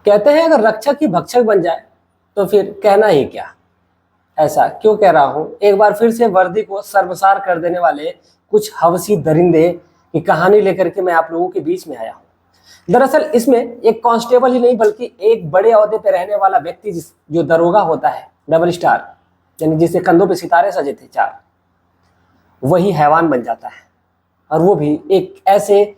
कहते हैं अगर रक्षक ही भक्षक बन जाए तो फिर कहना ही क्या। ऐसा क्यों कह रहा हूं? एक बार फिर से वर्दी को सर्वसार कर देने वाले कुछ हवसी दरिंदे की कहानी लेकर के मैं आप लोगों के बीच में आया हूं। दरअसल इसमें एक कांस्टेबल ही नहीं बल्कि एक बड़े ओहदे पे रहने वाला व्यक्ति जो दरोगा होता है, डबल स्टार, यानी जिसके कंधों पे सितारे सजे थे 4, वही हैवान बन जाता है। और वो भी एक ऐसे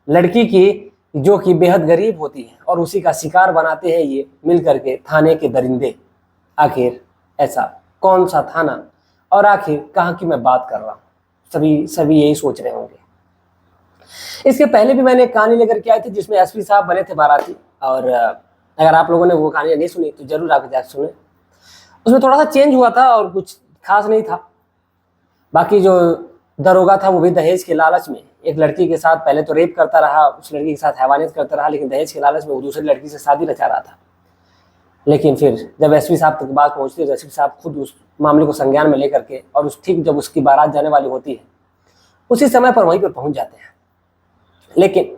लड़की की जो कि बेहद गरीब होती है, और उसी का शिकार बनाते हैं ये मिल करके थाने के दरिंदे। आखिर ऐसा कौन सा थाना और आखिर कहाँ की मैं बात कर रहा हूँ, सभी यही सोच रहे होंगे। इसके पहले भी मैंने एक कहानी लेकर के आई थी जिसमें एसपी साहब बने थे बाराती, और अगर आप लोगों ने वो कहानी नहीं सुनी तो जरूर आकर जाकर सुने। उसमें थोड़ा सा चेंज हुआ था और कुछ खास नहीं था। बाकी जो दरोगा था वो भी दहेज के लालच में एक लड़की के साथ पहले तो रेप करता रहा, उस लड़की के साथ हैवानियत करता रहा, लेकिन दहेज के लालच में वो दूसरी लड़की से शादी रचा रहा था। लेकिन फिर जब एसपी साहब तक बात पहुंचती है तो एसपी साहब खुद उस मामले को संज्ञान में लेकर के और ठीक जब उसकी बारात जाने वाली होती है उसी समय पर वहीं पर पहुंच जाते हैं। लेकिन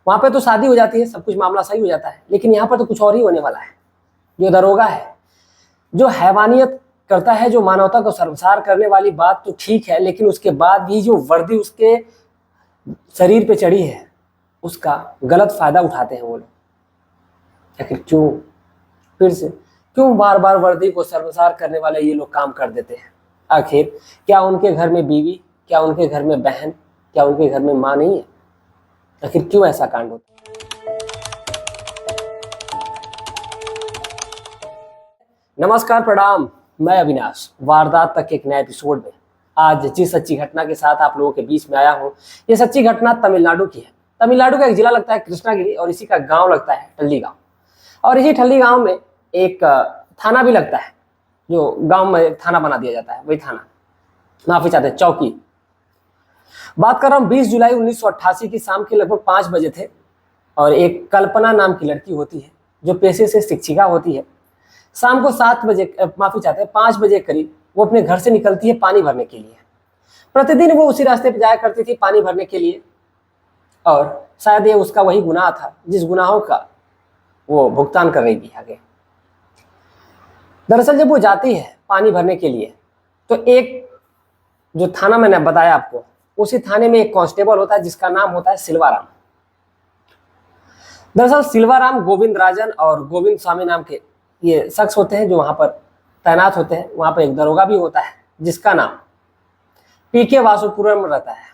वहां पे तो शादी हो जाती है, सब कुछ मामला सही हो जाता है, लेकिन यहाँ पर तो कुछ और ही होने वाला है। जो दरोगा है, जो हैवानियत करता है, जो मानवता को शर्मसार करने वाली बात तो ठीक है, लेकिन उसके बाद भी जो वर्दी उसके शरीर पे चढ़ी है उसका गलत फायदा उठाते हैं वो लोग। आखिर क्यों? फिर से क्यों बार बार वर्दी को शर्मसार करने वाले ये लोग काम कर देते हैं? आखिर क्या उनके घर में बीवी, क्या उनके घर में बहन, क्या उनके घर में माँ नहीं है? आखिर क्यों ऐसा कांड होता है? नमस्कार, प्रणाम, मैं अविनाश। वारदात तक के एक नए एपिसोड में आज जिस सच्ची घटना के साथ आप लोगों के बीच में आया हूँ, ये सच्ची घटना तमिलनाडु की है। तमिलनाडु का एक जिला लगता है कृष्णागिरी और इसी का गांव लगता है ठल्ली गांव, और इसी ठल्ली गांव में एक थाना भी लगता है। जो गांव में थाना बना दिया जाता है वही थाना, माफी चाहते हैं, चौकी। बात कर रहा हूँ 20 जुलाई 1988 की शाम के लगभग 5 बजे थे, और एक कल्पना नाम की लड़की होती है जो पेशे से शिक्षिका होती है। शाम को 7 बजे, माफी चाहते हैं 5 बजे करीब वो अपने घर से निकलती है पानी भरने के लिए। प्रतिदिन वो उसी रास्ते पर जाया करती थी पानी भरने के लिए, और शायद ये उसका वही गुनाह था जिस गुनाहों का वो भुगतान कर रही थी आगे। दरअसल जब वो जाती है पानी भरने के लिए तो एक जो थाना मैंने बताया आपको, उसी थाने में एक कांस्टेबल होता है जिसका नाम होता है सिल्वाराम। दरअसल सिल्वाराम गोविंद राजन और गोविंद स्वामी नाम के ये शख्स होते हैं जो वहां पर तैनात होते हैं। वहां पर एक दरोगा भी होता है जिसका नाम पीके वासुपुरम रहता है,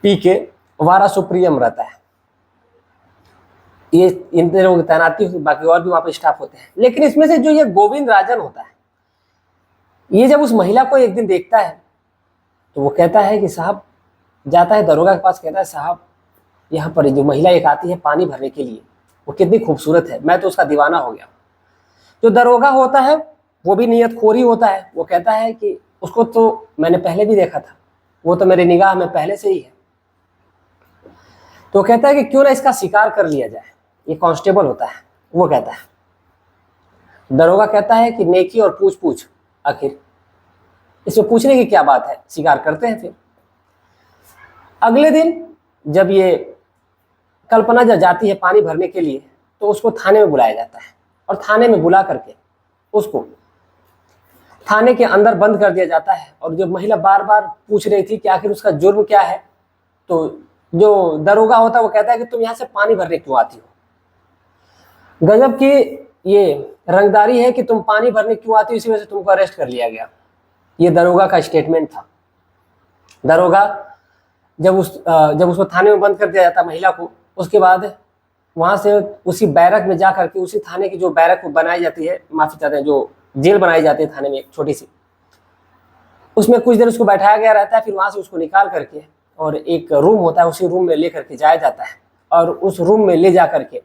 पीके वारासुप्रियम रहता है। ये इन लोगों की तैनाती होती है, बाकी और भी वहां पर स्टाफ होते हैं। लेकिन इसमें से जो ये गोविंद राजन होता है, ये जब उस महिला को एक दिन देखता है तो वो कहता है कि साहब, जाता है दरोगा के पास, कहता है साहब यहाँ पर जो महिला एक आती है पानी भरने के लिए वो कितनी खूबसूरत है, मैं तो उसका दीवाना हो गया। जो दरोगा होता है वो भी नियतखोरी होता है, वो कहता है कि उसको तो मैंने पहले भी देखा था, वो तो मेरी निगाह में पहले से ही है। तो कहता है कि क्यों ना इसका शिकार कर लिया जाए। ये कांस्टेबल होता है, वो कहता है। दरोगा कहता है कि नेकी और पूछ पूछ, आखिर इसमें पूछने की क्या बात है, शिकार करते हैं। फिर अगले दिन जब ये कल्पना जब जाती है पानी भरने के लिए तो उसको थाने में बुलाया जाता है, और थाने में बुला करके उसको थाने के अंदर बंद कर दिया जाता है। और जब महिला बार बार पूछ रही थी कि आखिर उसका जुर्म क्या है, तो जो दरोगा होता है वो कहता है कि तुम यहाँ से पानी भरने क्यों आती हो। गजब की ये रंगदारी है कि तुम पानी भरने क्यों आती हो, इसी वजह से तुमको अरेस्ट कर लिया गया। ये दरोगा का स्टेटमेंट था। दरोगा जब उसको थाने में बंद कर दिया जाता महिला को, उसके बाद वहां से उसी बैरक में जा करके, उसी थाने की जो बैरक बनाई जाती है, माफी चाहते हैं जो जेल बनाई जाती है थाने में एक छोटी सी, उसमें कुछ देर उसको बैठाया गया रहता है। फिर वहां से उसको निकाल करके और एक रूम होता है, उसी रूम में ले करके जाया जाता है। और उस रूम में ले जा करके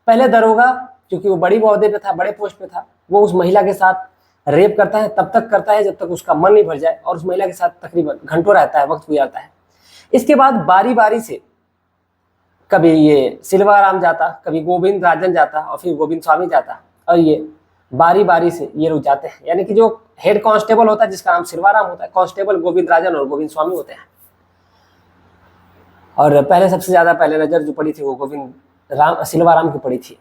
पहले दरोगा, क्योंकि वो बड़ी ओहदे पे था, बड़े पोस्ट पे था, वो उस महिला के साथ रेप करता है। तब तक करता है जब तक उसका मन नहीं भर जाए, और उस महिला के साथ तकरीबन घंटों रहता है, वक्त गुजारता है। इसके बाद बारी बारी से कभी ये सिल्वाराम जाता, कभी गोविंद राजन जाता, और फिर गोविंद स्वामी जाता, और ये बारी बारी से ये लोग जाते हैं। यानी कि जो हेड कांस्टेबल होता है जिसका नाम सिल्वाराम होता है, कांस्टेबल गोविंद राजन और गोविंद स्वामी होते हैं। और पहले सबसे ज्यादा पहले नजर जो पड़ी थी वो गोविंद सिलवाराम की पड़ी थी।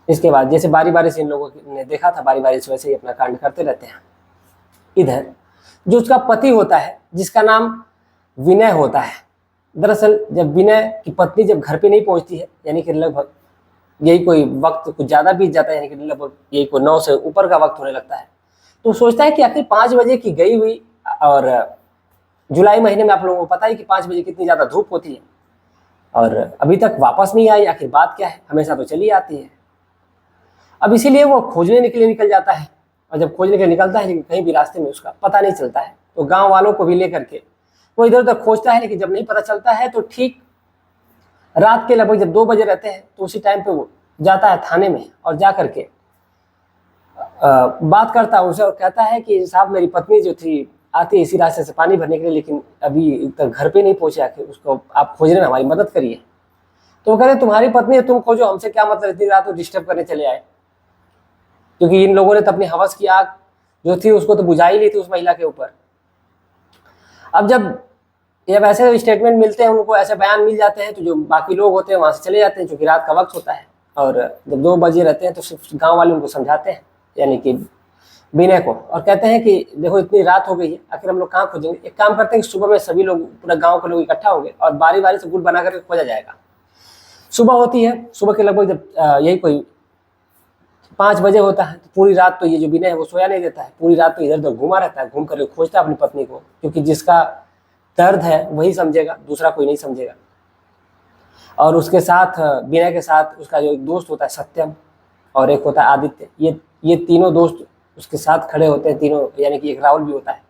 इसके बाद जैसे बारी बारी से इन लोगों ने देखा था, बारी बारी से वैसे ही अपना कांड करते रहते हैं। इधर जो उसका पति होता है, जिसका नाम विनय होता है, दरअसल जब विनय की पत्नी जब घर पे नहीं पहुंचती है, यानी कि लगभग यही कोई वक्त कुछ ज़्यादा बीत जाता है, यानी कि लगभग यही कोई 9 से ऊपर का वक्त होने लगता है, तो सोचता है कि आखिर 5 बजे की गई हुई, और जुलाई महीने में आप लोगों को पता है कि 5 बजे कितनी ज़्यादा धूप होती है, और अभी तक वापस नहीं आई, आखिर बात क्या है, हमेशा तो चली आती है। अब इसीलिए वो खोजने के लिए निकल जाता है, और जब खोजने के लिए निकलता है लेकिन कहीं भी रास्ते में उसका पता नहीं चलता है, तो गांव वालों को भी लेकर के वो इधर उधर खोजता है, लेकिन जब नहीं पता चलता है तो ठीक रात के लगभग जब 2 बजे रहते हैं, तो उसी टाइम पे वो जाता है थाने में, और जा करके बात करता है उनसे, और कहता है कि साहब मेरी पत्नी जो थी आती है इसी रास्ते से पानी भरने के लिए, लेकिन अभी तक घर पे नहीं पहुंचे, आके उसको आप खोजने में हमारी मदद करिए। तो वो कह रहे तुम्हारी पत्नी है, तुम खोजो, हमसे क्या मतलब, इतनी रात को डिस्टर्ब करने चले आए। क्योंकि इन लोगों ने तो अपनी हवस की आग जो थी उसको तो बुझा ही ली थी उस महिला के ऊपर। अब जब ऐसे स्टेटमेंट मिलते हैं, उनको ऐसे बयान मिल जाते हैं, तो जो बाकी लोग होते हैं वहां से चले जाते हैं, क्योंकि रात का वक्त होता है, और जब 2 बजे रहते हैं तो सिर्फ गांव वाले उनको समझाते हैं, यानी कि विनय को, और कहते हैं कि देखो इतनी रात हो गई है, आखिर हम लोग कहाँ खोजेंगे, एक काम करते हैं कि सुबह में सभी लोग, पूरा गाँव के लोग इकट्ठा होंगे और बारी बारी से गुट बना करके खोजा जाएगा। सुबह होती है, सुबह के लगभग जब यही कोई 5 बजे होता है, तो पूरी रात तो ये जो विनय है वो सोया नहीं देता है, पूरी रात तो इधर उधर घूमा रहता है, घूम कर खोजता है अपनी पत्नी को, क्योंकि जिसका दर्द है वही समझेगा, दूसरा कोई नहीं समझेगा। और उसके साथ विनय के साथ उसका जो एक दोस्त होता है सत्यम, और एक होता है आदित्य, ये तीनों दोस्त उसके साथ खड़े होते हैं, तीनों, यानी कि एक राहुल भी होता है,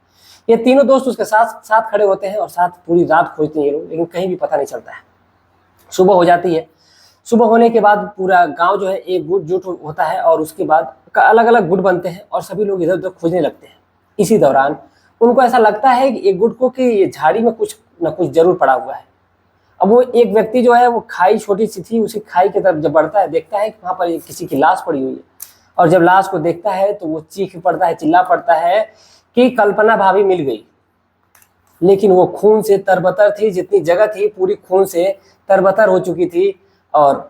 ये तीनों दोस्त उसके साथ साथ खड़े होते हैं, और साथ पूरी रात खोजते हैं ये लोग, लेकिन कहीं भी पता नहीं चलता है। सुबह हो जाती है, सुबह होने के बाद पूरा गांव जो है एक गुट जुट होता है, और उसके बाद अलग अलग गुट बनते हैं, और सभी लोग इधर उधर खोजने लगते हैं। इसी दौरान उनको ऐसा लगता है कि एक गुट को कि ये झाड़ी में कुछ न कुछ जरूर पड़ा हुआ है। अब वो एक व्यक्ति जो है वो खाई छोटी सी थी, उसी खाई की तरफ जब बढ़ता है, देखता है कि वहाँ पर किसी की लाश पड़ी हुई है, और जब लाश को देखता है तो वो चीख पड़ता है, चिल्ला पड़ता है कि कल्पना भाभी मिल गई। लेकिन वो खून से तरबतर थी, जितनी जगह थी पूरी खून से तरबतर हो चुकी थी, और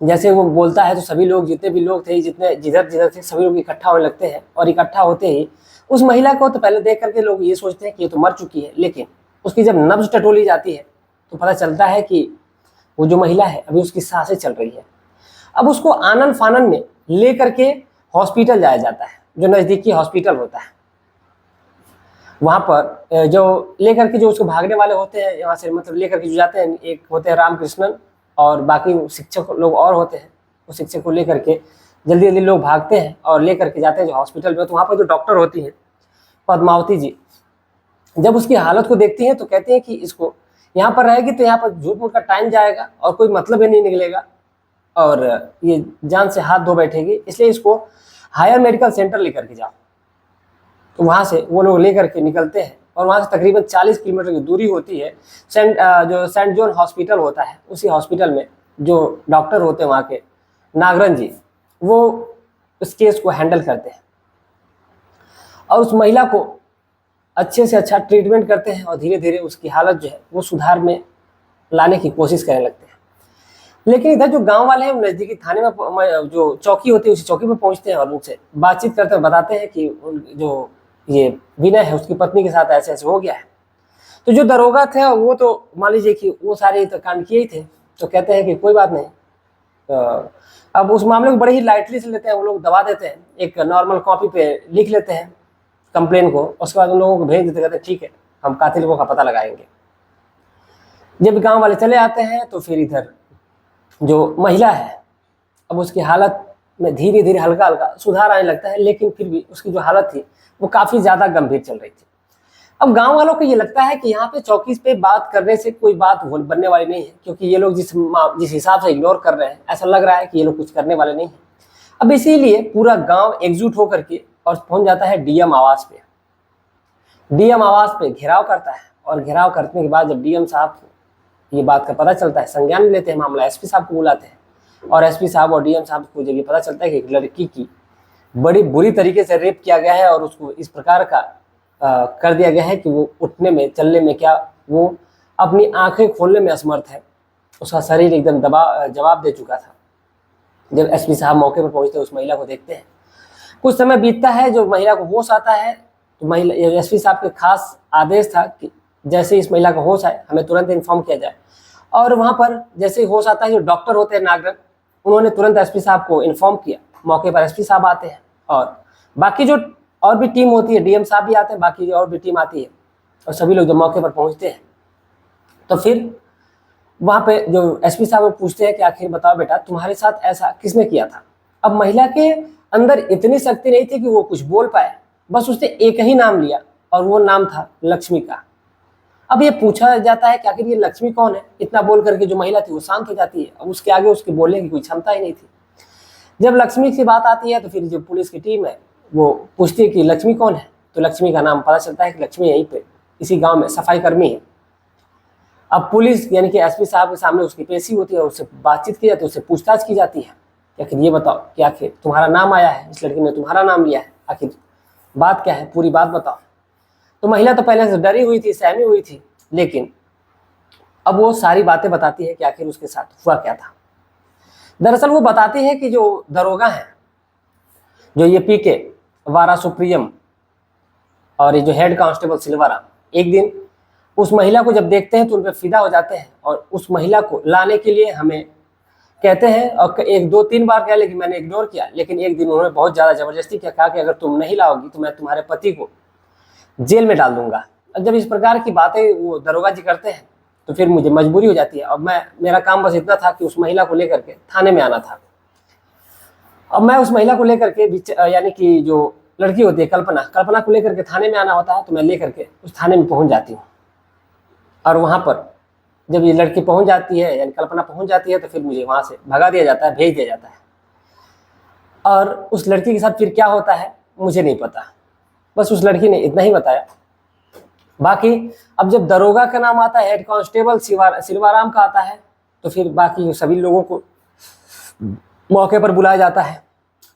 जैसे वो बोलता है तो सभी लोग, जितने भी लोग थे, जितने जिधर जिधर थे, सभी लोग इकट्ठा होने लगते हैं, और इकट्ठा होते ही उस महिला को तो पहले देख करके लोग ये सोचते हैं कि ये तो मर चुकी है, लेकिन उसकी जब नब्ज टटोली जाती है तो पता चलता है कि वो जो महिला है अभी उसकी सांसें चल रही है। अब उसको आनन फानन में ले करके हॉस्पिटल जाया जाता है, जो नज़दीकी हॉस्पिटल होता है। वहाँ पर जो लेकर के जो उसको भागने वाले होते हैं यहाँ से, मतलब लेकर के जो जाते हैं, एक होते हैं रामकृष्णन, और बाकी शिक्षक लोग और होते हैं। उस शिक्षक को लेकर के जल्दी जल्दी लोग भागते हैं और लेकर के जाते हैं जो हॉस्पिटल में। तो वहाँ पर जो डॉक्टर होती हैं पद्मावती जी, जब उसकी हालत को देखती हैं तो कहती हैं कि इसको यहाँ पर रहेगी तो यहाँ पर झूठ मूठ का टाइम जाएगा और कोई मतलब ही नहीं निकलेगा, और ये जान से हाथ धो बैठेगी, इसलिए इसको हायर मेडिकल सेंटर लेकर के जाओ। तो वहाँ से वो लोग लेकर के निकलते हैं, और वहाँ से तकरीबन 40 किलोमीटर की दूरी होती है जो सेंट जॉन हॉस्पिटल होता है। उसी हॉस्पिटल में जो डॉक्टर होते हैं वहाँ के नागरन जी, वो उस केस को हैंडल करते हैं और उस महिला को अच्छे से अच्छा ट्रीटमेंट करते हैं, और धीरे धीरे उसकी हालत जो है वो सुधार में लाने की कोशिश करने लगते हैं। लेकिन इधर जो गांव वाले हैं वो नज़दीकी थाने में जो चौकी होती है उसी चौकी में पहुंचते हैं, और उनसे बातचीत करते हैं, बताते हैं कि जो ये विनय है उसकी पत्नी के साथ ऐसे ऐसे हो गया है। तो जो दरोगा थे वो तो मान लीजिए कि वो सारे तो कांड किए ही थे, तो कहते हैं कि कोई बात नहीं। अब उस मामले को बड़े ही लाइटली से लेते हैं, वो लोग दबा देते हैं, एक नॉर्मल कॉपी पे लिख लेते हैं कंप्लेन को, उसके बाद उन लोगों को भेज देते, कहते हैं ठीक है हम कातिलों का पता लगाएंगे। जब गांव वाले चले आते हैं तो फिर इधर जो महिला है अब उसकी हालत में धीरे धीरे हल्का हल्का सुधार आने लगता है, लेकिन फिर भी उसकी जो हालत थी वो काफ़ी ज़्यादा गंभीर चल रही थी। अब गांव वालों को ये लगता है कि यहाँ पे चौकी पे बात करने से कोई बात बनने वाली नहीं है, क्योंकि ये लोग जिस हिसाब से इग्नोर कर रहे हैं, ऐसा लग रहा है कि ये लोग कुछ करने वाले नहीं हैं। अब इसीलिए पूरा गांव एकजुट होकर के और पहुंच जाता है डीएम आवास पे। डीएम आवास पे घेराव करता है, और घेराव करने के बाद जब डीएम साहब को ये बात का पता चलता है, संज्ञान में लेते हैं मामला, एसपी साहब को बुलाते हैं, और एसपी साहब और डीएम साहब को जब ये पता चलता है कि एक लड़की की बड़ी बुरी तरीके से रेप किया गया है और उसको इस प्रकार का कर दिया गया है कि वो उठने में चलने में क्या, वो अपनी आंखें खोलने में असमर्थ है, उसका शरीर एकदम जवाब दे चुका था। जब एसपी साहब मौके पर पहुंचते उस महिला को देखते हैं, कुछ समय बीतता है, जो महिला को होश आता है तो महिला, एसपी साहब के खास आदेश था कि जैसे इस महिला को होश आए हमें तुरंत इन्फॉर्म किया जाए। और वहाँ पर जैसे ही होश आता है, जो डॉक्टर होते हैं नागरथ, उन्होंने तुरंत एसपी साहब को इन्फॉर्म किया। मौके पर एसपी साहब आते हैं और बाकी जो और भी टीम होती है, डीएम साहब भी आते हैं, बाकी और भी टीम आती है और सभी लोग जब मौके पर पहुँचते हैं तो फिर वहाँ पे जो एसपी साहब पूछते हैं कि आखिर बताओ बेटा तुम्हारे साथ ऐसा किसने किया था। अब महिला के अंदर इतनी शक्ति नहीं थी कि वो कुछ बोल पाए, बस उसने एक ही नाम लिया और वो नाम था लक्ष्मी का। अब ये पूछा जाता है कि आखिर ये लक्ष्मी कौन है। इतना बोल करके जो महिला थी वो शांत हो जाती है, अब उसके आगे उसके बोलने की कोई क्षमता ही नहीं थी। जब लक्ष्मी की बात आती है तो फिर जो पुलिस की टीम है वो पूछती है कि लक्ष्मी कौन है, तो लक्ष्मी का नाम पता चलता है कि लक्ष्मी यहीं पे इसी गाँव में सफाई कर्मी है। अब पुलिस यानी कि एसपी साहब के सामने उसकी पेशी होती है और उससे बातचीत की जाती है, उससे पूछताछ की जाती है कि आखिर ये बताओ कि आखिर तुम्हारा नाम आया है, इस लड़की ने तुम्हारा नाम लिया है, आखिर बात क्या है, पूरी बात बताओ। तो महिला तो पहले से डरी हुई थी, सहमी हुई थी, लेकिन अब वो सारी बातें बताती है कि आखिर उसके साथ हुआ क्या था। दरअसल वो बताती है कि जो दरोगा है, जो ये पीके वारा सुप्रियम और ये जो हेड कांस्टेबल सिल्वाराम, एक दिन उस महिला को जब देखते हैं तो उन पर फिदा हो जाते हैं और उस महिला को लाने के लिए हमें कहते हैं। और एक दो तीन बार कहा, लेकिन मैंने इग्नोर किया। लेकिन एक दिन उन्होंने बहुत ज़्यादा ज़बरदस्ती किया, कहा कि अगर तुम नहीं लाओगी तो मैं तुम्हारे पति को जेल में डाल दूंगा। अब जब इस प्रकार की बातें वो दरोगा जी करते हैं तो फिर मुझे मजबूरी हो जाती है। अब मेरा काम बस इतना था कि उस महिला को लेकर के थाने में आना था। अब मैं उस महिला को लेकर के यानी कि जो लड़की होती है कल्पना को लेकर के थाने में आना होता है, तो मैं लेकर के उस थाने में पहुंच जाती हूँ। और वहाँ पर जब ये लड़की पहुंच जाती है, यानी कल्पना पहुंच जाती है, तो फिर मुझे वहाँ से भगा दिया जाता है, भेज दिया जाता है। और उस लड़की के साथ फिर क्या होता है मुझे नहीं पता, बस उस लड़की ने इतना ही बताया। बाकी अब जब दरोगा का नाम आता है, हेड कांस्टेबल सिल्वाराम का आता है, तो फिर बाकी सभी लोगों को मौके पर बुलाया जाता है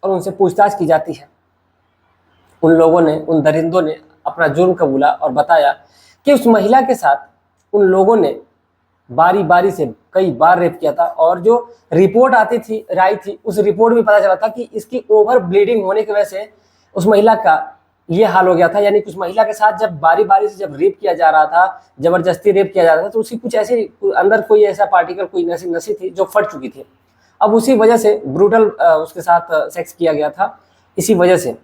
और उनसे पूछताछ की जाती है। उन लोगों ने, उन दरिंदों ने अपना जुर्म कबूला और बताया कि उस महिला के साथ उन लोगों ने बारी बारी से कई बार रेप किया था। और जो रिपोर्ट आई थी उस रिपोर्ट में पता चला था कि इसकी ओवर ब्लीडिंग होने की वजह से उस महिला का ये हाल हो गया था। यानी कुछ महिला के साथ जब बारी बारी से जब रेप किया जा रहा था, जबरदस्ती रेप किया जा रहा था, तो उसकी कुछ ऐसी अंदर कोई ऐसा पार्टिकल, कोई नसी थी जो फट चुकी थी। अब उसी वजह से ब्रूटल उसके साथ सेक्स किया गया था, इसी वजह से।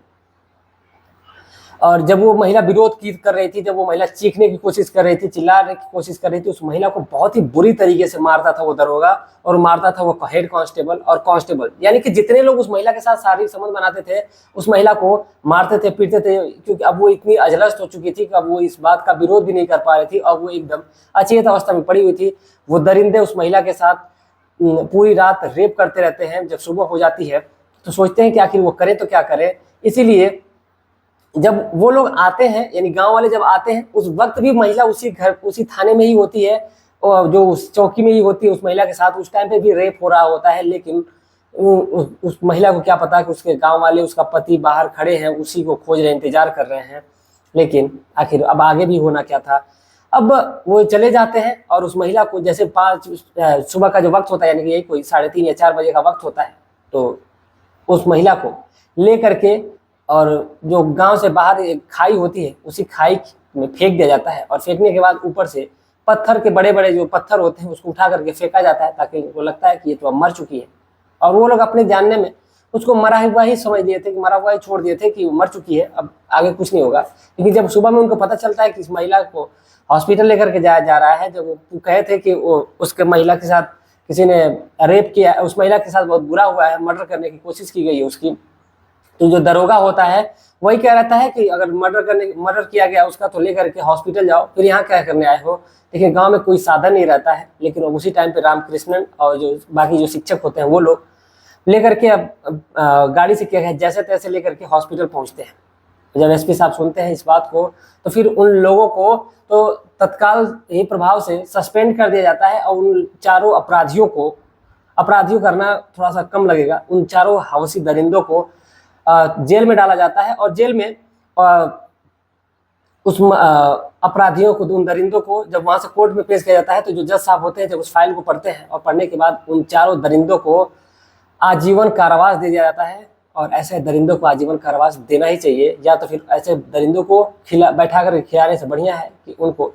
और जब वो महिला विरोध कर रही थी, जब वो महिला चीखने की कोशिश कर रही थी, चिल्लाने की कोशिश कर रही थी, उस महिला को बहुत ही बुरी तरीके से मारता था वो दरोगा, और मारता था वो हेड कांस्टेबल और कांस्टेबल। यानी कि जितने लोग उस महिला के साथ शारीरिक संबंध बनाते थे, उस महिला को मारते थे, पीटते थे, क्योंकि अब वो इतनी अजलस्त हो चुकी थी कि अब वो इस बात का विरोध भी नहीं कर पा रही थी और वो एकदम अचेत अवस्था में पड़ी हुई थी। वो दरिंदे उस महिला के साथ पूरी रात रेप करते रहते हैं। जब सुबह हो जाती है तो सोचते हैं कि आखिर वो करें तो क्या करें। इसीलिए जब वो लोग आते हैं, यानी गांव वाले जब आते हैं, उस वक्त भी महिला उसी थाने में ही होती है, और जो उस चौकी में ही होती है उस महिला के साथ। उस टाइम पे भी रेप हो रहा होता है, लेकिन उस महिला को क्या पता कि उसके गांव वाले, उसका पति बाहर खड़े हैं, उसी को खोज रहे हैं, इंतजार कर रहे हैं। लेकिन आखिर अब आगे भी होना क्या था। अब वो चले जाते हैं और उस महिला को जैसे 5 सुबह का जो वक्त होता है, यानी कि यही कोई 3:30 या 4 बजे का वक्त होता है, तो उस महिला को ले करके और जो गांव से बाहर एक खाई होती है, उसी खाई में फेंक दिया जाता है। और फेंकने के बाद ऊपर से पत्थर के बड़े बड़े जो पत्थर होते हैं उसको उठा करके फेंका जाता है, ताकि उनको लगता है कि ये तो अब मर चुकी है। और वो लोग अपने जानने में उसको मरा हुआ ही समझ लिए थे, कि मरा हुआ ही छोड़ दिए थे, कि वो मर चुकी है, अब आगे कुछ नहीं होगा। लेकिन जब सुबह में उनको पता चलता है कि इस महिला को हॉस्पिटल लेकर के जाया जा रहा है, जब वो कहे थे कि वो उसके महिला के साथ किसी ने रेप किया, उस महिला के साथ बहुत बुरा हुआ है, मर्डर करने की कोशिश की गई है उसकी, तो जो दरोगा होता है वही कह रहता है कि अगर मर्डर किया गया उसका, तो लेकर के हॉस्पिटल जाओ, फिर यहाँ क्या करने आए हो। लेकिन गांव में कोई साधन नहीं रहता है। लेकिन उसी टाइम पे रामकृष्णन और जो बाकी जो शिक्षक होते हैं वो लोग लेकर के अब गाड़ी से क्या है जैसे तैसे लेकर के हॉस्पिटल पहुँचते हैं। जब एसपी साहब सुनते हैं इस बात को, तो फिर उन लोगों को तो तत्काल ही प्रभाव से सस्पेंड कर दिया जाता है, और उन चारों अपराधियों करना थोड़ा सा कम लगेगा, उन चारों हवसी दरिंदों को जेल में डाला जाता है। और जेल में उस अपराधियों को, उन दरिंदों को जब वहां से कोर्ट में पेश किया जाता है तो जो जज साहब होते हैं जब उस फाइल को पढ़ते हैं और पढ़ने के बाद उन चारों दरिंदों को आजीवन कारावास दे दिया जाता है। और ऐसे दरिंदों को आजीवन कारावास देना ही चाहिए, या तो फिर ऐसे दरिंदों को बैठा कर खिलाने से बढ़िया है कि उनको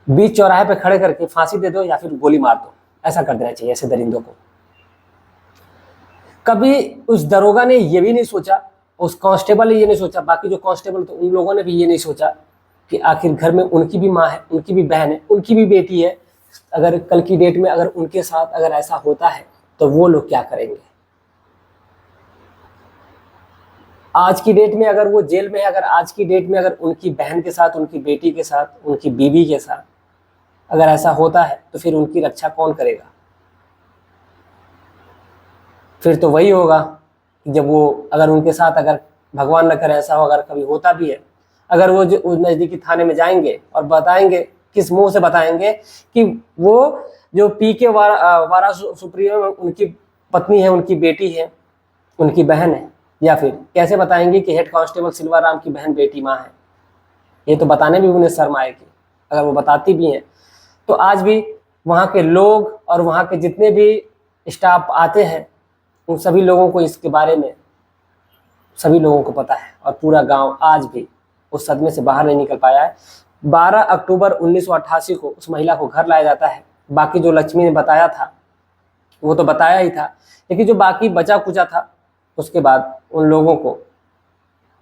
बीच चौराहे पे खड़े करके फांसी दे दो या फिर गोली मार दो। ऐसा कर देना चाहिए ऐसे दरिंदों को। कभी उस दरोगा ने ये भी नहीं सोचा, उस कांस्टेबल ने ये नहीं सोचा, बाकी जो कांस्टेबल थे उन लोगों ने भी ये नहीं सोचा कि आखिर घर में उनकी भी माँ है, उनकी भी बहन है, उनकी भी बेटी है। अगर कल की डेट में अगर उनके साथ अगर ऐसा होता है तो वो लोग क्या करेंगे। आज की डेट में अगर वो जेल में है, अगर आज की डेट में अगर उनकी बहन के साथ, उनकी बेटी के साथ, उनकी बीवी के साथ अगर ऐसा होता है तो फिर उनकी रक्षा कौन करेगा। फिर तो वही होगा कि जब वो अगर उनके साथ अगर भगवान न करे ऐसा हो, अगर कभी होता भी है, अगर वो जो नज़दीकी थाने में जाएंगे और बताएंगे, किस मुंह से बताएंगे कि वो जो पी के वारा सुप्रियो उनकी पत्नी है, उनकी बेटी है, उनकी बहन है, या फिर कैसे बताएंगे कि हेड कांस्टेबल सिलवाराम की बहन बेटी माँ है। ये तो बताने भी उन्हें शर्म आएगी। अगर वो बताती भी हैं तो आज भी वहाँ के लोग और वहाँ के जितने भी स्टाफ आते हैं उन सभी लोगों को इसके बारे में सभी लोगों को पता है, और पूरा गांव आज भी उस सदमे से बाहर नहीं निकल पाया है। 12 अक्टूबर 1988 को उस महिला को घर लाया जाता है। बाकी जो लक्ष्मी ने बताया था वो तो बताया ही था, लेकिन जो बाकी बचा कुचा था उसके बाद उन लोगों को,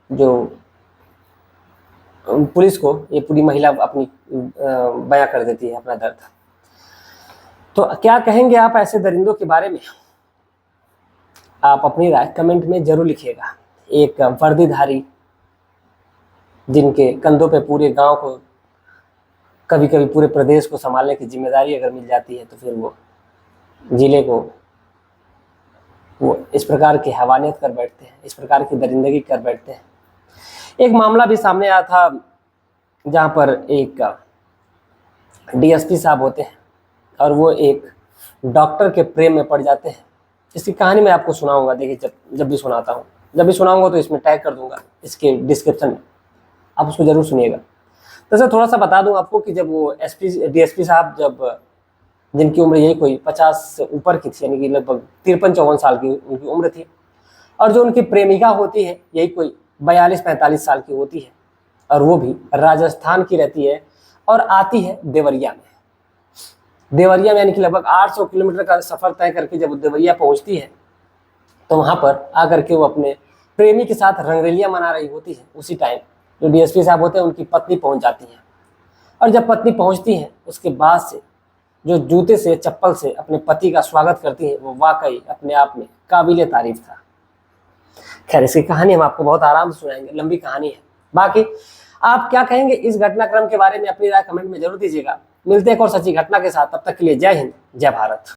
जो पुलिस को, ये पूरी महिला अपनी बयां कर देती है अपना दर्द। तो क्या कहेंगे आप ऐसे दरिंदों के बारे में? आप अपनी राय कमेंट में जरूर लिखिएगा। एक वर्दीधारी जिनके कंधों पे पूरे गांव को, कभी कभी पूरे प्रदेश को संभालने की जिम्मेदारी अगर मिल जाती है तो फिर वो जिले को वो इस प्रकार की हैवानियत कर बैठते हैं, इस प्रकार की दरिंदगी कर बैठते हैं। एक मामला भी सामने आया था जहां पर एक डीएसपी साहब होते हैं और वो एक डॉक्टर के प्रेम में पड़ जाते हैं। इसकी कहानी मैं आपको सुनाऊंगा। देखिए, जब भी सुनाता हूँ, जब भी सुनाऊंगा तो इसमें टैग कर दूंगा इसके डिस्क्रिप्शन में, आप उसको जरूर सुनिएगा। तो सर थोड़ा सा बता दूं आपको कि जब वो डीएसपी साहब, जब जिनकी उम्र यही कोई 50 से ऊपर की थी, यानी कि लगभग 53-54 साल की उनकी उम्र थी, और जो उनकी प्रेमिका होती है यही कोई 42-45 साल की होती है, और वो भी राजस्थान की रहती है और आती है देवरिया में। देवरिया में यानी कि लगभग 800 किलोमीटर का सफर तय करके जब देवरिया पहुंचती है तो वहां पर आकर के वो अपने प्रेमी के साथ रंगरेलियां मना रही होती है। उसी टाइम जो डीएसपी साहब होते हैं उनकी पत्नी पहुंच जाती है, और जब पत्नी पहुंचती है उसके बाद से जो जूते से, चप्पल से अपने पति का स्वागत करती है वो वाकई अपने आप में काबिले तारीफ था। खैर, इसकी कहानी हम आपको बहुत आराम से सुनाएंगे, लंबी कहानी है। बाकी आप क्या कहेंगे इस घटनाक्रम के बारे में, अपनी राय कमेंट में जरूर दीजिएगा। मिलते हैं एक और सच्ची घटना के साथ, तब तक के लिए जय हिंद, जय भारत।